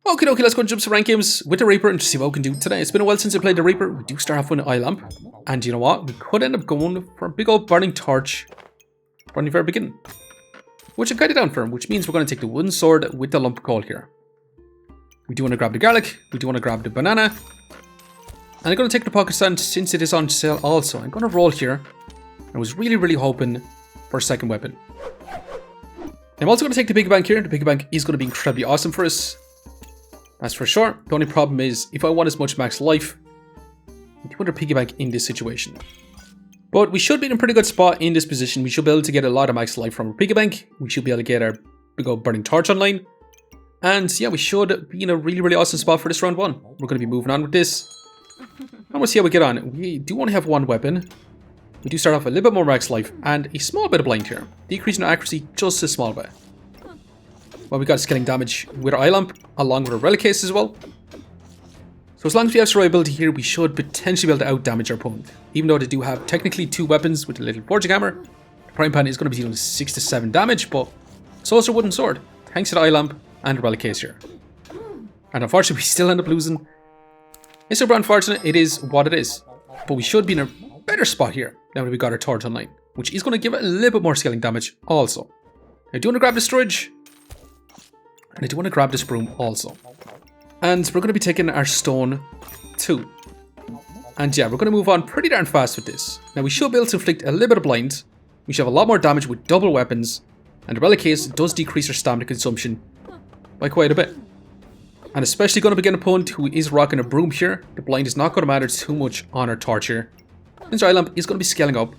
Okay, let's go and jump some rank games with the Reaper and see what we can do today. It's been a while since I played the Reaper. We do start off with an eye lamp. And you know what? We could end up going for a big old burning torch from the very beginning. Which I'm kind of down for, which means we're going to take the wooden sword with the lump of coal here. We do want to grab the garlic. We do want to grab the banana. And I'm going to take the pocket sand since it is on sale also. I'm going to roll here. I was really hoping for a second weapon. I'm also going to take the piggy bank here. The piggy bank is going to be incredibly awesome for us. That's for sure. The only problem is, if I want as much max life, I do want to piggy bank in this situation. But we should be in a pretty good spot in this position. We should be able to get a lot of max life from our piggy bank. We should be able to get our big old burning torch online. And yeah, we should be in a really awesome spot for this round one. We're going to be moving on with this. And we'll see how we get on. We do only have one weapon. We do start off with a little bit more max life and a small bit of blind here. Decreasing our accuracy just a small bit. Well, we got scaling damage with our eye lamp, along with our relic case as well. So as long as we have survivability here, we should potentially be able to out-damage our opponent. Even though they do have technically two weapons with a little forging hammer, the prime pan is going to be dealing 6 to 7 damage, but so is our wooden sword, thanks to the eye lamp and the relic case here. And unfortunately, we still end up losing. It's super unfortunate, it is what it is. But we should be in a better spot here, now that we got our torch online, which is going to give it a little bit more scaling damage also. I do want to grab the storage. And I do want to grab this broom also. And we're going to be taking our stone too. And yeah, we're going to move on pretty darn fast with this. Now we should be able to inflict a little bit of blind. We should have a lot more damage with double weapons. And the relic case does decrease our stamina consumption by quite a bit. And especially going to begin an opponent who is rocking a broom here. The blind is not going to matter too much on our torch here. Since our eye lamp is going to be scaling up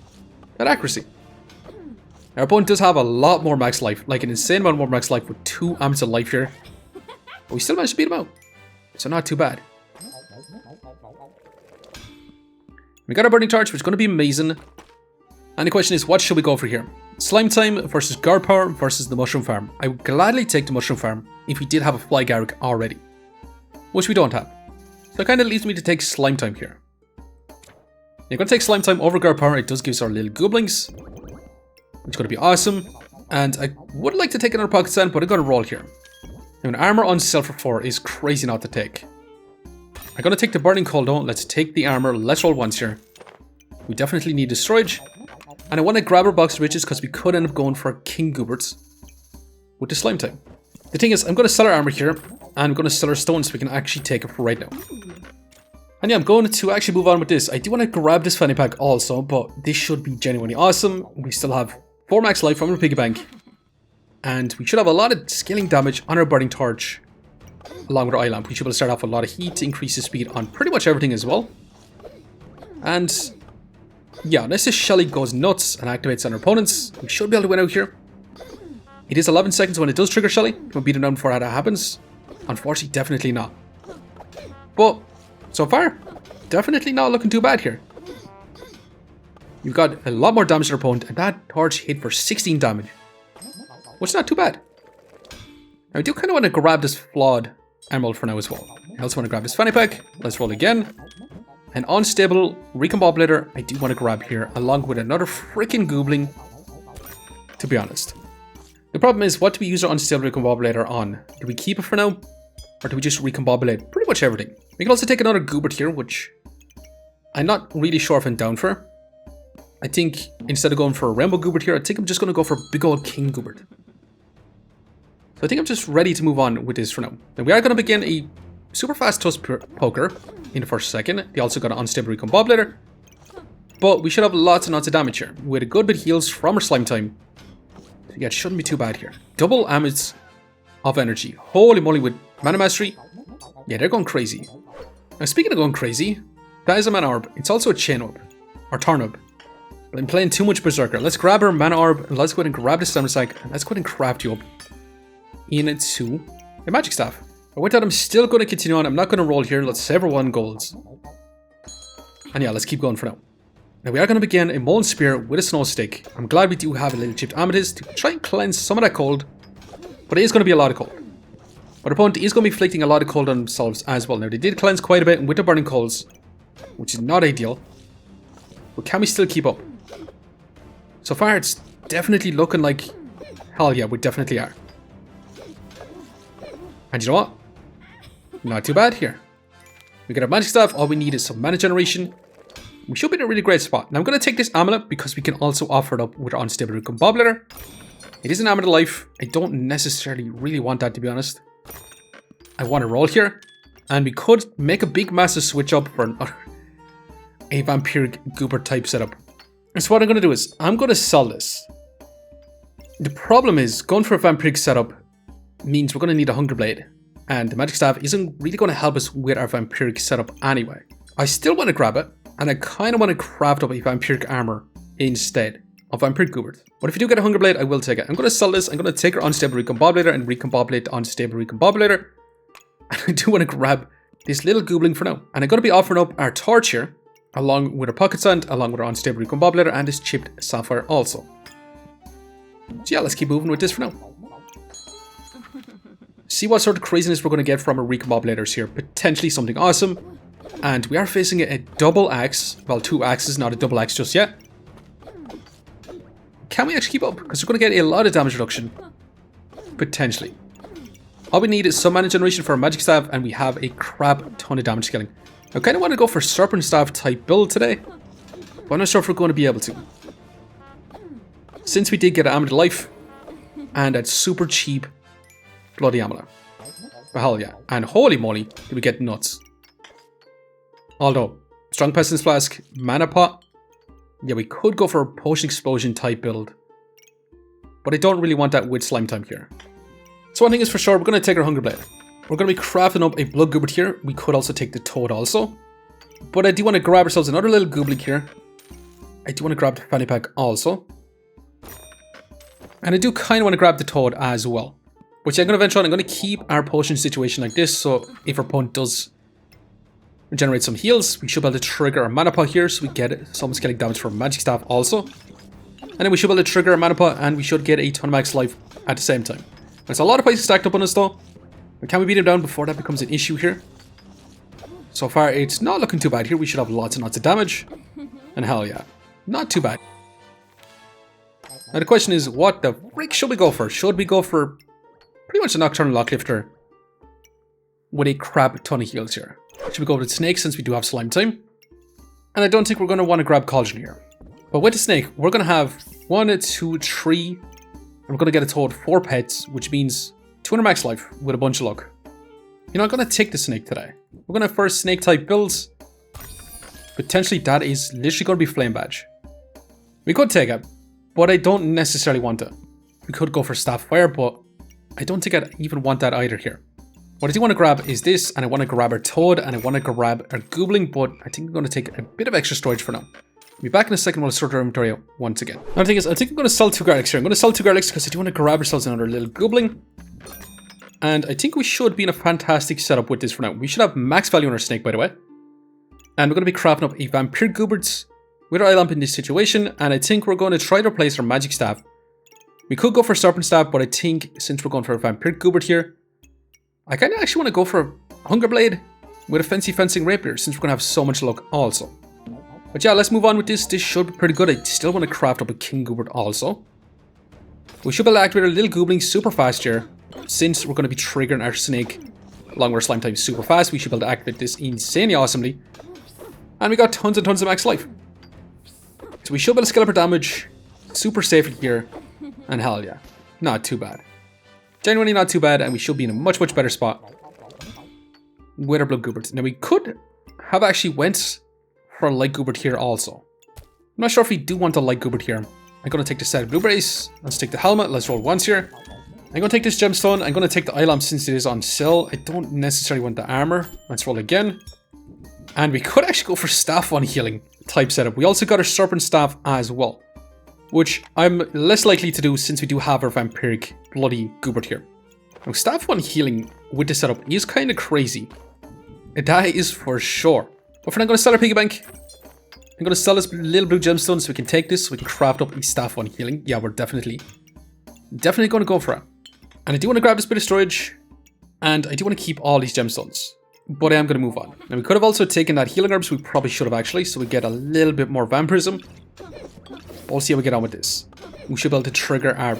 that accuracy. Our opponent does have a lot more max life, like an insane amount more max life with 2 amps of life here. But we still managed to beat him out. So not too bad. We got our burning torch, which is going to be amazing. And the question is, what should we go for here? Slime time versus guard power versus the mushroom farm. I would gladly take the mushroom farm if we did have a fly garrick already. Which we don't have. So it kind of leaves me to take slime time here. You're going to take slime time over guard power. It does give us our little goblins, which is going to be awesome. And I would like to take another pocket sand, but I'm going to roll here. Now, an armor on sale for 4 is crazy not to take. I'm going to take the burning coal though. Let's take the armor. Let's roll once here. We definitely need the storage. And I want to grab our box of riches because we could end up going for King Goobert with the slime time. The thing is, I'm going to sell our armor here. And I'm going to sell our stone so we can actually take it for right now. And yeah, I'm going to actually move on with this. I do want to grab this fanny pack also, but this should be genuinely awesome. We still have 4 max life from our piggy bank. And we should have a lot of scaling damage on our burning torch along with our eye lamp. We should be able to start off with a lot of heat to increase the speed on pretty much everything as well. And yeah, unless this Shelly goes nuts and activates on our opponents, we should be able to win out here. It is 11 seconds when it does trigger Shelly. We'll beat him down before that happens. Unfortunately, definitely not. But so far, definitely not looking too bad here. You've got a lot more damage to your opponent, and that torch hit for 16 damage. Which is not too bad. Now, I do kind of want to grab this flawed emerald for now as well. I also want to grab this fanny pack. Let's roll again. An unstable recombobulator I do want to grab here, along with another freaking goobling, to be honest. The problem is, what do we use our unstable recombobulator on? Do we keep it for now? Or do we just recombobulate pretty much everything? We can also take another Goobert here, which I'm not really sure if I'm down for. I think instead of going for a rainbow Goobert here, I think I'm just going to go for big old King Goobert. So I think I'm just ready to move on with this for now. Now we are going to begin a super fast tusk poker in the first second. They also got an unstable recombobulator. But we should have lots and lots of damage here. With a good bit of heals from our slime time. So yeah, it shouldn't be too bad here. Double amets of energy. Holy moly, with mana mastery. Yeah, they're going crazy. Now speaking of going crazy, that is a mana orb. It's also a chain orb. Or turn orb. But I'm playing too much berserker. Let's grab our mana orb. And let's go ahead and grab the stamina sack. And let's go ahead and craft you up into a magic staff. But with that, I'm still going to continue on. I'm not going to roll here. Let's save our 1 golds. And yeah, let's keep going for now. Now we are going to begin a molten spear with a snow stick. I'm glad we do have a little chipped amethyst to try and cleanse some of that cold. But it is going to be a lot of cold. But our opponent is going to be inflicting a lot of cold on themselves as well. Now they did cleanse quite a bit with the burning coals, which is not ideal. But can we still keep up? So far it's definitely looking like hell yeah, we definitely are. And you know what? Not too bad here. We got our magic staff. All we need is some mana generation. We should be in a really great spot. Now I'm going to take this amulet because we can also offer it up with our unstable recombobulator. It is an amulet of life. I don't necessarily really want that, to be honest. I want to roll here. And we could make a big massive switch up for a vampiric Goobert type setup. So what I'm going to do is I'm going to sell this. The problem is going for a vampiric setup means we're going to need a Hunger Blade. And the magic staff isn't really going to help us with our vampiric setup anyway. I still want to grab it. And I kind of want to craft up a vampiric armor instead of vampiric Goobert. But if you do get a Hunger Blade, I will take it. I'm going to sell this. I'm going to take our unstable recombobulator and recombobulate the unstable recombobulator. And I do want to grab this little goobling for now. And I'm going to be offering up our torch here, along with our pocket sand, along with our unstable recombobulator and this chipped sapphire also. So yeah, let's keep moving with this for now. See what sort of craziness we're going to get from our recombobulators here. Potentially something awesome. And we are facing a double axe. Well, 2 axes, not a double axe just yet. Can we actually keep up? Because we're going to get a lot of damage reduction. Potentially. All we need is some mana generation for our magic staff, and we have a crap ton of damage scaling. I kind of want to go for serpent staff type build today, but I'm not sure if we're going to be able to. Since we did get an amulet of life, and that super cheap bloody amulet. But hell yeah. And holy moly, did we get nuts. Although, strong pestilence flask, mana pot. Yeah, we could go for a potion explosion type build. But I don't really want that with slime time here. So one thing is for sure, we're going to take our Hunger Blade. We're going to be crafting up a blood Goobert here. We could also take the toad also. But I do want to grab ourselves another little goobling here. I do want to grab the fanny pack also. And I do kind of want to grab the toad as well. Which I'm going to venture on. I'm going to keep our potion situation like this. So if our opponent does regenerate some heals, we should be able to trigger our mana pot here. So we get some scaling damage from magic staff also. And then we should be able to trigger our mana pot and we should get a ton of max life at the same time. There's a lot of places stacked up on us though. But can we beat him down before that becomes an issue here? So far it's not looking too bad here. We should have lots and lots of damage. And hell yeah, not too bad. Now the question is, what the frick should we go for? Should we go for pretty much a Nocturnal Locklifter with a crap ton of heals here? Should we go with Snake since we do have slime time? And I don't think we're going to want to grab Cauldron here. But with the Snake, we're going to have 1, 2, 3, and we're going to get a total of 4 pets, which means 200 max life with a bunch of luck. You know, I'm going to take the Snake today. We're going to first Snake type builds. Potentially that is literally going to be Flame Badge. We could take it, but I don't necessarily want it. We could go for Staff Fire, but I don't think I'd even want that either here. What I do want to grab is this, and I want to grab our Toad, and I want to grab our Goobling, but I think I'm going to take a bit of extra storage for now. I'll be back in a second while I sort our inventory out once again. Another thing is, I think I'm going to sell 2 garlics here. I'm going to sell 2 garlics because I do want to grab ourselves another little Goobling. And I think we should be in a fantastic setup with this for now. We should have max value on our Snake, by the way. And we're going to be crafting up a Vampire Goobert with our eye lamp in this situation, and I think we're going to try to replace our Magic Staff. We could go for Serpent Staff, but I think since we're going for a Vampire Goobert here, I kind of actually want to go for a Hunger Blade with a Fancy Fencing Rapier, since we're going to have so much luck also. But yeah, let's move on with this. This should be pretty good. I still want to craft up a King Goobert also. We should be able to activate our little Goobling super fast here, since we're going to be triggering our Snake along with our Slime Time super fast. We should be able to activate this insanely awesomely. And we got tons and tons of max life. So we should be able to scale up our damage super safely here. And hell yeah, not too bad. Genuinely not too bad, and we should be in a much, much better spot with our Blood Goobert. Now we could have actually went for a Light Goobert here also. I'm not sure if we do want a Light Goobert here. I'm going to take the set of blueberries. Let's take the helmet. Let's roll once here. I'm going to take this gemstone. I'm going to take the eye lamp since it is on sale. I don't necessarily want the armor. Let's roll again. And we could actually go for staff on healing type setup. We also got our serpent staff as well, which I'm less likely to do since we do have our vampiric bloody Goobert here. Now staff one healing with this setup is kind of crazy. That is for sure. But for now I'm going to sell our piggy bank. I'm going to sell this little blue gemstone so we can take this so we can craft up a staff one healing. Yeah, we're definitely going to go for it. And I do want to grab this bit of storage, and I do want to keep all these gemstones. But I am going to move on. Now we could have also taken that healing herbs. We probably should have actually, so we get a little bit more vampirism. We'll see how we get on with this. We should be able to trigger our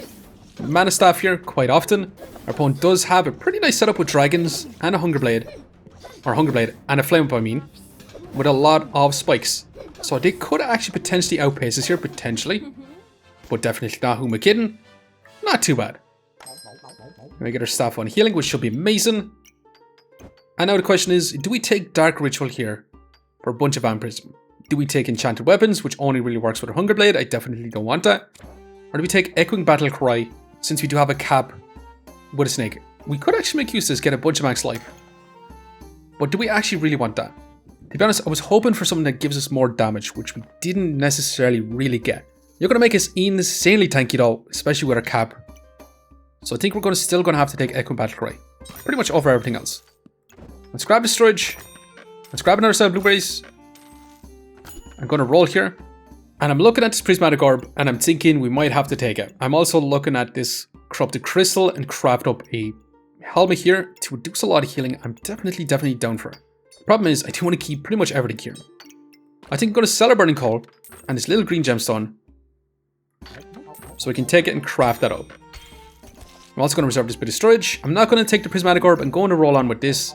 mana staff here quite often. Our opponent does have a pretty nice setup with dragons and a Hunger Blade. or Hunger Blade, and a Flame Up I mean, with a lot of spikes. So they could actually potentially outpace us here, potentially. But definitely not. Who am I kidding? Not too bad. We get our staff on healing, which should be amazing. And now the question is, do we take Dark Ritual here for a bunch of Vampirism? Do we take Enchanted Weapons, which only really works with a Hunger Blade? I definitely don't want that. Or do we take Echoing Battlecry, since we do have a cap with a snake? We could actually make use of this, get a bunch of max life. But do we actually really want that? To be honest, I was hoping for something that gives us more damage, which we didn't necessarily really get. You're going to make us insanely tanky though, especially with our cap. So I think we're still going to have to take Echoing Battlecry. Pretty much over everything else. Let's grab the storage. Let's grab another set of blueberries. I'm going to roll here. And I'm looking at this Prismatic Orb and I'm thinking we might have to take it. I'm also looking at this Corrupted Crystal and craft up a helmet here to reduce a lot of healing. I'm definitely down for it. The problem is I do want to keep pretty much everything here. I think I'm going to sell our Burning Coal and this little green gemstone. So we can take it and craft that up. I'm also going to reserve this bit of storage. I'm not going to take the Prismatic Orb. I'm going to roll on with this.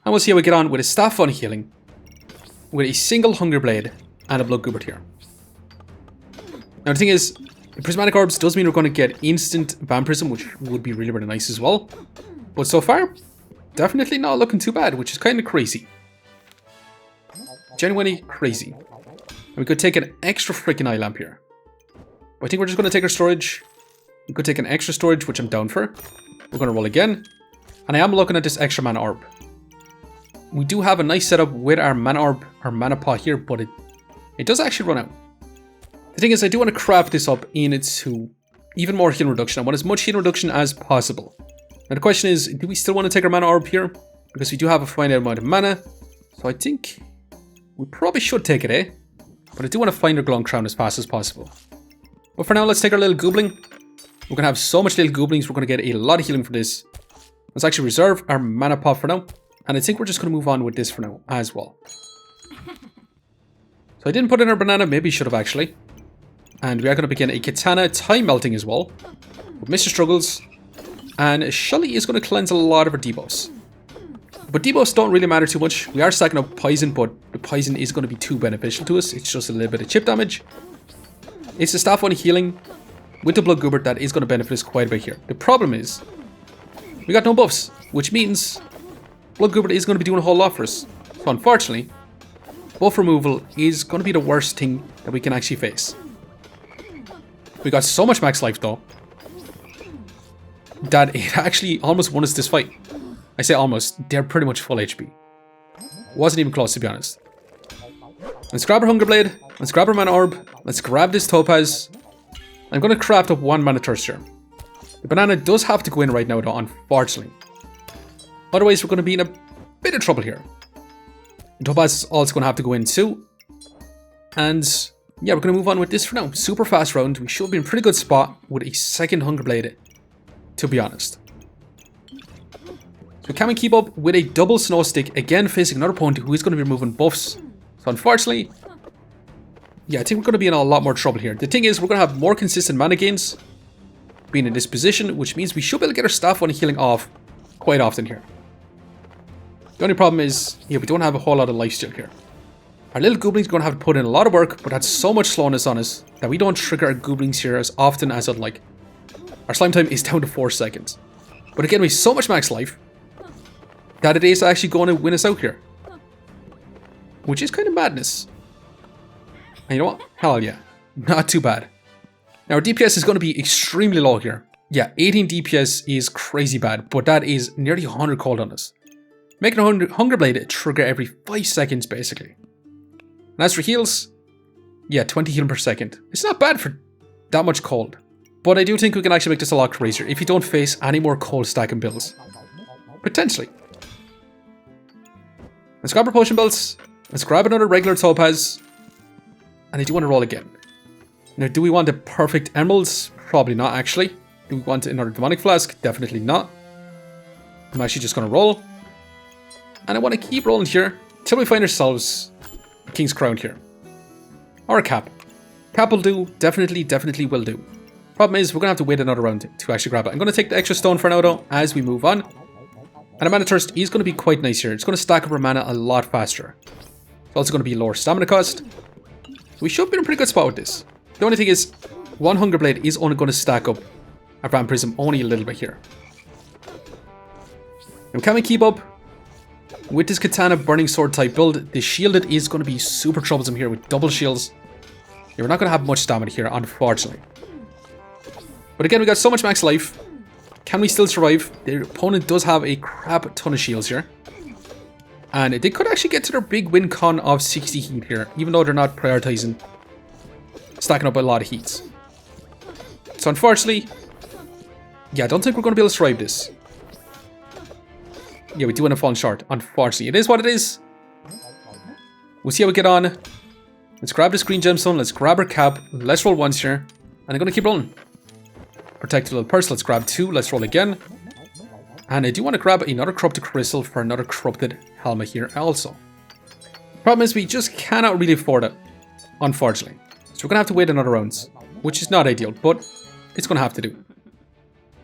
And we'll see how we get on with a Staff on Healing. With a single Hunger Blade and a Blood Goobert here. Now the thing is, the Prismatic Orbs does mean we're going to get instant Vampirism, which would be really nice as well. But so far, definitely not looking too bad, which is kind of crazy. Genuinely crazy. And we could take an extra freaking eye lamp here. But I think we're just going to take our storage. We could take an extra storage, which I'm down for. We're going to roll again. And I am looking at this extra mana orb. We do have a nice setup with our mana orb, our mana pot here, but it does actually run out. The thing is, I do want to craft this up into even more healing reduction. I want as much healing reduction as possible. Now the question is, do we still want to take our mana orb here? Because we do have a finite amount of mana. So I think we probably should take it, eh? But I do want to find our Glowing Crown as fast as possible. But for now, let's take our little goobling. We're going to have so much little gooblings, we're going to get a lot of healing for this. Let's actually reserve our mana pot for now. And I think we're just going to move on with this for now as well. So I didn't put in our banana, maybe should have actually. And we are going to begin a Katana Time Melting as well. With Mr. Struggles. And Shelly is going to cleanse a lot of our debuffs. But debuffs don't really matter too much. We are stacking up Poison, but the Poison is going to be too beneficial to us. It's just a little bit of chip damage. It's the Staff on Healing with the Blood Goobert that is going to benefit us quite a bit here. The problem is, we got no buffs, which means Blood Goobert is going to be doing a whole lot for us. So unfortunately, buff removal is going to be the worst thing that we can actually face. We got so much max life though, that it actually almost won us this fight. I say almost, they're pretty much full HP. Wasn't even close, to be honest. Let's grab our Hunger Blade, let's grab our Mana Orb, let's grab this Topaz. I'm going to craft up one Mana Thirst here. The banana does have to go in right now though, unfortunately. Otherwise we're going to be in a bit of trouble here. The Topaz is also going to have to go in too. And yeah, we're going to move on with this for now. Super fast round. We should be in a pretty good spot with a second Hunger Blade, to be honest. So can we keep up with a double Snow Stick, again facing another opponent who is going to be removing buffs. So unfortunately, yeah, I think we're going to be in a lot more trouble here. The thing is, we're going to have more consistent mana gains being in this position, which means we should be able to get our Staff on Healing off quite often here. The only problem is, yeah, we don't have a whole lot of lifesteal here. Our little Gooblings are going to have to put in a lot of work, but that's so much slowness on us that we don't trigger our Gooblings here as often as I'd like. Our slime time is down to 4 seconds. But again, we have so much max life that it is actually going to win us out here. Which is kind of madness. And you know what? Hell yeah. Not too bad. Now our DPS is going to be extremely low here. Yeah, 18 DPS is crazy bad, but that is nearly 100 cold on us. Making a Hunger Blade trigger every 5 seconds basically. And as for heals, yeah, 20 healing per second. It's not bad for that much cold. But I do think we can actually make this a lot crazier if you don't face any more cold stacking builds. Potentially. Let's grab our potion belts. Let's grab another regular Topaz. And I do want to roll again. Now, do we want the perfect emeralds? Probably not, actually. Do we want another demonic flask? Definitely not. I'm actually just going to roll. And I want to keep rolling here till we find ourselves a King's Crown here. Or a cap. Cap will do. Definitely will do. Problem is, we're going to have to wait another round to actually grab it. I'm going to take the extra stone for now, though, as we move on. And a Mana Thirst is going to be quite nice here. It's going to stack up our mana a lot faster. It's also going to be lower stamina cost. We should be in a pretty good spot with this. The only thing is, one Hunger Blade is only going to stack up our Vampirism only a little bit here. Now, can we keep up with this Katana Burning Sword type build? The shielded is going to be super troublesome here with double shields. Yeah, we're not going to have much stamina here, unfortunately. But again, we got so much max life. Can we still survive? The opponent does have a crap ton of shields here. And they could actually get to their big win con of 60 heat here, even though they're not prioritizing stacking up a lot of heats. So unfortunately, yeah, I don't think we're going to be able to survive this. Yeah, we do end up falling short, unfortunately. It is what it is. We'll see how we get on. Let's grab this green gemstone, let's grab our cap, let's roll once here, and I'm going to keep rolling. Protected little purse, let's grab 2, let's roll again. And I do want to grab another corrupted crystal for another corrupted helmet here also. Problem is we just cannot really afford it, unfortunately. So we're going to have to wait another round, which is not ideal, but it's going to have to do.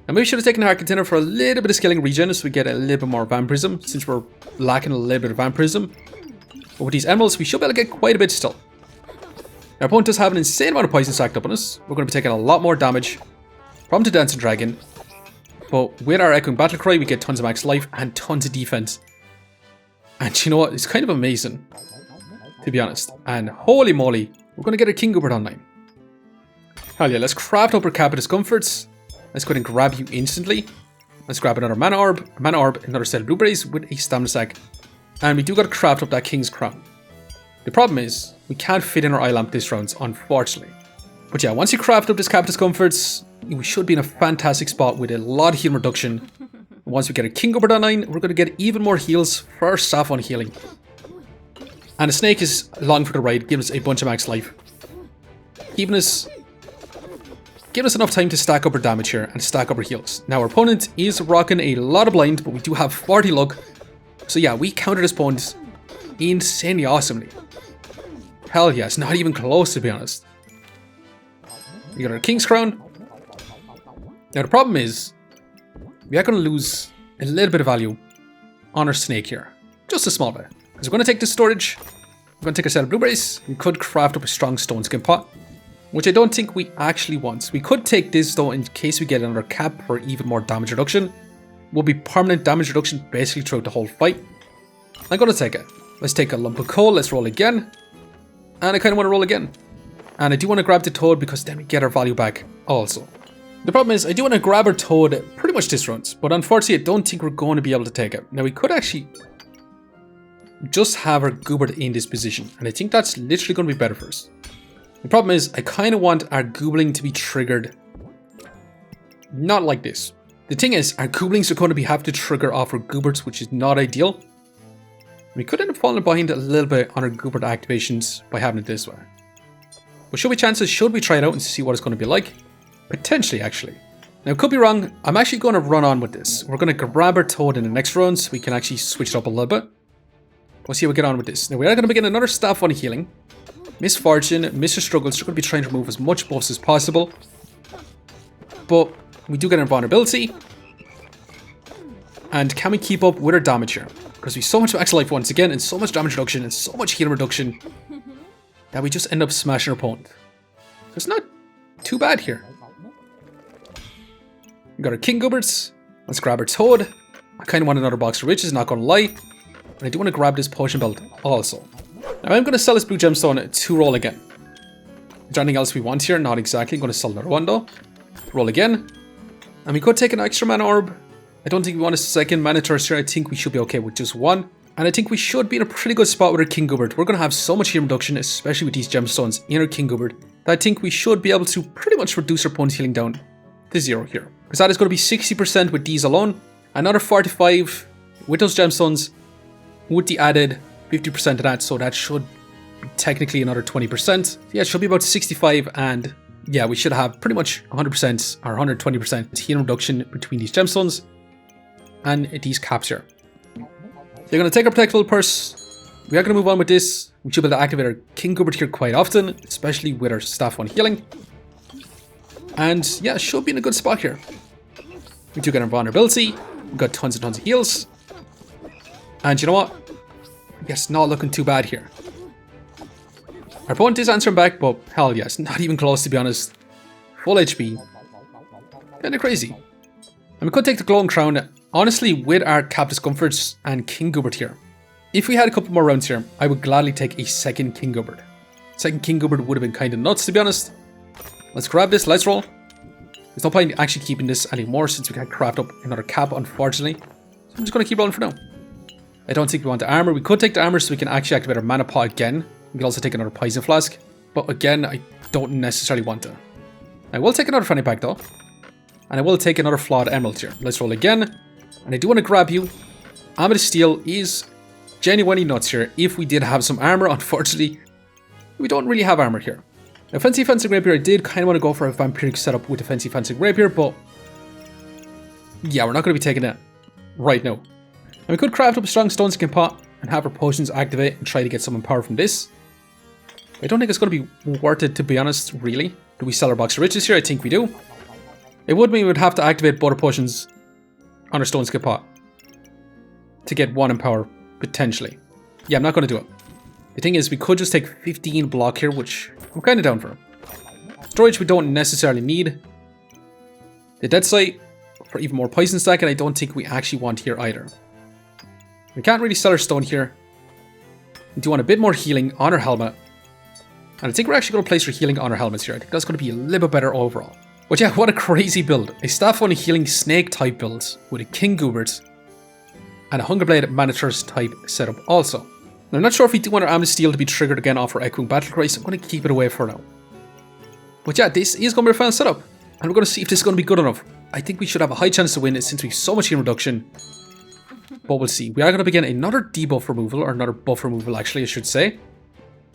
And maybe we should have taken a heart container for a little bit of scaling regen so we get a little bit more vampirism, since we're lacking a little bit of vampirism. But with these emeralds, we should be able to get quite a bit still. Our opponent does have an insane amount of poison stacked up on us. We're going to be taking a lot more damage from the Dancing Dragon. But with our Echoing Battlecry, we get tons of max life and tons of defense. And you know what? It's kind of amazing, to be honest. And holy moly, we're going to get a King Goobert online. Hell yeah, let's craft up our Cap of Discomforts. Let's go ahead and grab you instantly. Let's grab another Mana Orb, another set of blueberries with a stamina sack. And we do got to craft up that King's Crown. The problem is, we can't fit in our eye lamp this round, unfortunately. But yeah, once you craft up this Cap of Discomforts, we should be in a fantastic spot with a lot of heal reduction. Once we get a King Goobert online, we're going to get even more heals for our staff on healing. And the snake is along for the ride, giving us a bunch of max life. Giving us enough time to stack up our damage here and stack up our heals. Now our opponent is rocking a lot of blind, but we do have 40 luck. So yeah, we countered this opponent insanely awesomely. Hell yeah, it's not even close, to be honest. We got our King's Crown. Now the problem is, we are going to lose a little bit of value on our snake here. Just a small bit. Because we're going to take this storage, we're going to take a set of blueberries, we could craft up a strong stone skin pot, which I don't think we actually want. We could take this though in case we get another cap for even more damage reduction. Will be permanent damage reduction basically throughout the whole fight. I'm going to take it. Let's take a lump of coal, let's roll again. And I kind of want to roll again. And I do want to grab the toad because then we get our value back also. The problem is I do want to grab our toad pretty much this round, but unfortunately I don't think we're going to be able to take it. Now we could actually just have our Goobert in this position, and I think that's literally going to be better for us. The problem is I kind of want our Goobling to be triggered not like this. The thing is, our Gooblings are going to have to trigger off our Gooberts, which is not ideal. We could end up falling behind a little bit on our Goobert activations by having it this way. But should we try it out and see what it's going to be like? Potentially, actually. Now, it could be wrong. I'm actually going to run on with this. We're going to grab our toad in the next round so we can actually switch it up a little bit. We'll see how we get on with this. Now, we are going to begin another staff on healing. Misfortune, Mr. Struggles, we're going to be trying to remove as much buffs as possible. But we do get invulnerability. And can we keep up with our damage here? Because we have so much max life once again, and so much damage reduction, and so much heal reduction, that we just end up smashing our opponent. So it's not too bad here. We got our King Gooberts. Let's grab our Toad. I kind of want another box of riches, not going to lie. And I do want to grab this potion belt also. Now I'm going to sell this blue gemstone to roll again. Is there anything else we want here? Not exactly. I'm going to sell another one though. Roll again. And we could take an extra mana orb. I don't think we want a second mana thirst here. I think we should be okay with just one. And I think we should be in a pretty good spot with our King Goobert. We're going to have so much heal reduction, especially with these gemstones in our King Goobert, that I think we should be able to pretty much reduce our opponent's healing down to 0 here. Because that is going to be 60% with these alone. Another 45 with those gemstones with the added 50% of that. So that should be technically another 20%. So yeah, it should be about 65, and yeah, we should have pretty much 100% or 120% healing reduction between these gemstones and these caps here. So you're going to take our protectable purse. We are going to move on with this. We should be able to activate our King Goobert here quite often, especially with our staff on healing. And yeah, should be in a good spot here. We do get our vulnerability. We've got tons and tons of heals. And you know what? Yes, not looking too bad here. Our opponent is answering back, but hell yes, not even close to be honest. Full HP. Kinda crazy. And we could take the Glowing Crown, honestly, with our Cap Discomforts and King Goobert here. If we had a couple more rounds here, I would gladly take a second King Goobert. Second King Goobert would have been kinda nuts to be honest. Let's grab this, let's roll. There's no point in actually keeping this anymore since we can't craft up another cap, unfortunately. So I'm just gonna keep rolling for now. I don't think we want the armor. We could take the armor so we can actually activate our mana pot again. We can also take another Poison Flask. But again, I don't necessarily want to. I will take another Fanny Pack though. And I will take another Flawed Emerald here. Let's roll again. And I do want to grab you. Amethyst Steel is genuinely nuts here. If we did have some armor, unfortunately, we don't really have armor here. Now, Fancy Rapier, I did kind of want to go for a Vampiric setup with the Fancy Rapier, but yeah, we're not going to be taking it right now. And we could craft up a Strong Stone Skin Pot and have our potions activate and try to get some power from this. I don't think it's going to be worth it, to be honest, really. Do we sell our Box of Riches here? I think we do. It would mean we would have to activate both our potions on our Stone Skin Pot to get one in power, potentially. Yeah, I'm not going to do it. The thing is, we could just take 15 block here, which I'm kind of down for. Storage we don't necessarily need. The Dead Sight for even more poison stack, and I don't think we actually want here either. We can't really sell our stone here. We do want a bit more healing on our helmet. And I think we're actually going to place our healing on our helmets here. I think that's going to be a little bit better overall. But yeah, what a crazy build. A Staff Only Healing Snake type build with a King Goobert and a Hungerblade Manitors type setup also. Now, I'm not sure if we do want our Amethyst Steel to be triggered again off our Echoing Battlecry, so I'm going to keep it away for now. But yeah, this is going to be a fun setup. And we're going to see if this is going to be good enough. I think we should have a high chance to win it since we have so much healing reduction. But we'll see. We are going to begin another debuff removal, or another buff removal actually, I should say.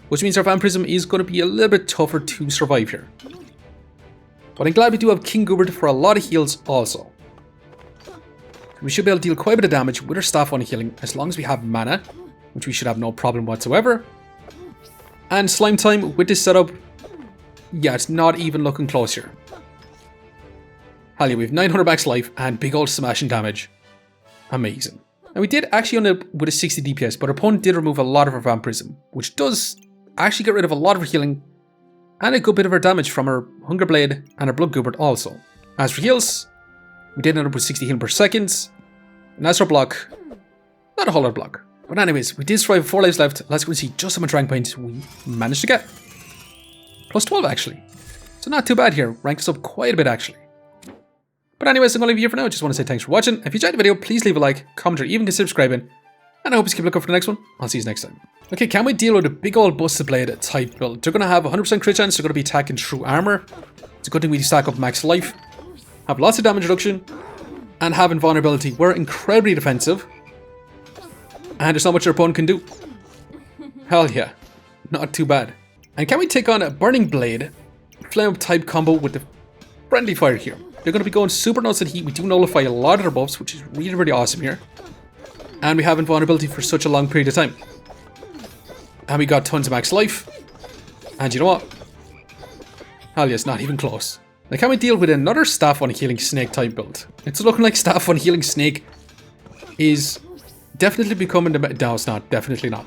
Which means our Vampirism is going to be a little bit tougher to survive here. But I'm glad we do have King Goobert for a lot of heals also. We should be able to deal quite a bit of damage with our Staff on Healing as long as we have mana, which we should have no problem whatsoever. And Slime Time with this setup, yeah, it's not even looking close here. Hell yeah, we have 900 max life and big old smashing damage. Amazing. And we did actually end up with a 60 DPS, but our opponent did remove a lot of our Vampirism, which does actually get rid of a lot of our healing and a good bit of our damage from our Hungerblade and our Blood Goobert also. As for heals, we did end up with 60 healing per second. And as for block, not a whole lot of block. But anyways, we did survive 4 lives left. Let's go and see just how much rank points we managed to get. Plus 12 actually. So not too bad here. Ranked us up quite a bit actually. But anyways, I'm going to leave you here for now. I just want to say thanks for watching. If you enjoyed the video, please leave a like, comment, or even consider subscribing. And I hope you keep looking for the next one. I'll see you next time. Okay, can we deal with a big old Busted Blade type build? They're going to have 100% crit chance. They're going to be attacking through armor. It's a good thing we stack up max life. Have lots of damage reduction. And have invulnerability. We're incredibly defensive. And there's not much our opponent can do. Hell yeah. Not too bad. And can we take on a Burning Blade Flame Up type combo with the Friendly Fire here? They're going to be going super nuts at heat. We do nullify a lot of their buffs, which is really, really awesome here. And we have invulnerability for such a long period of time. And we got tons of max life. And you know what? Hell yes, not even close. Now can we deal with another Staff on Healing Snake type build? It's looking like Staff on Healing Snake is definitely becoming the... No, it's not. Definitely not.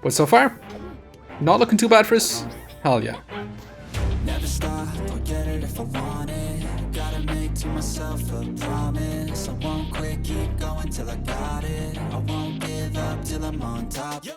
But so far, not looking too bad for us. Hell yeah. Never stop, I'll get it if I want it. Gotta make to myself a promise. I won't quit, keep going till I got it. I won't give up till I'm on top.